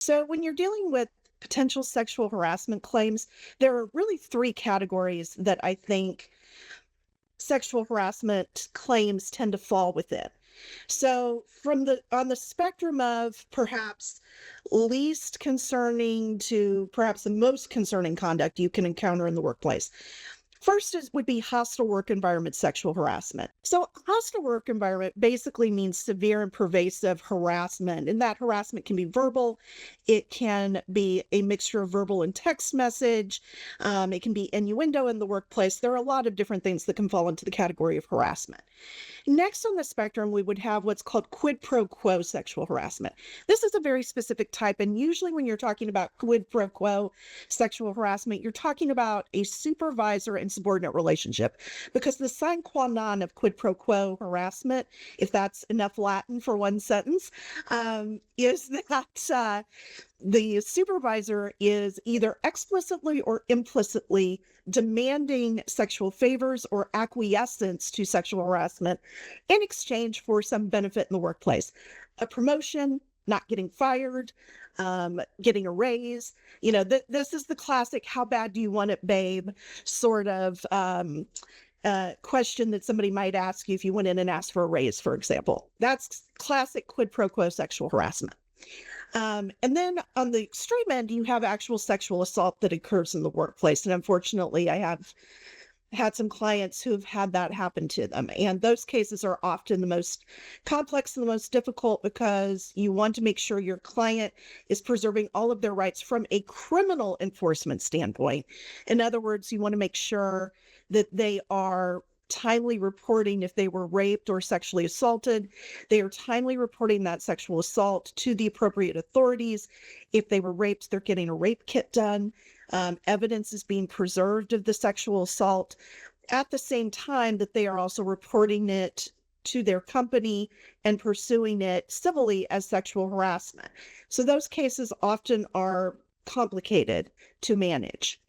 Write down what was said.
So, when you're dealing with potential sexual harassment claims, there are really three categories that I think sexual harassment claims tend to fall within. So, from the on the spectrum of perhaps least concerning to perhaps the most concerning conduct you can encounter in the workplace. First is would be hostile work environment sexual harassment. So hostile work environment basically means severe and pervasive harassment. And that harassment can be verbal. It can be a mixture of verbal and text message. It can be innuendo in the workplace. There are a lot of different things that can fall into the category of harassment. Next on the spectrum, we would have what's called quid pro quo sexual harassment. This is a very specific type. And usually when you're talking about quid pro quo sexual harassment, you're talking about a supervisor and subordinate relationship, because the sine qua non of quid pro quo harassment, if that's enough Latin for one sentence, is that the supervisor is either explicitly or implicitly demanding sexual favors or acquiescence to sexual harassment in exchange for some benefit in the workplace. A promotion, not getting fired, getting a raise. This is the classic, how bad do you want it, babe, sort of question that somebody might ask you if you went in and asked for a raise, for example. That's classic quid pro quo sexual harassment. And then on the extreme end, you have actual sexual assault that occurs in the workplace. And unfortunately, I have had some clients who've had that happen to them. And those cases are often the most complex and the most difficult, because you want to make sure your client is preserving all of their rights from a criminal enforcement standpoint. In other words, you want to make sure that they are timely reporting if they were raped or sexually assaulted. They are timely reporting that sexual assault to the appropriate authorities. If they were raped, they're getting a rape kit done. Evidence is being preserved of the sexual assault at the same time that they are also reporting it to their company and pursuing it civilly as sexual harassment. So those cases often are complicated to manage.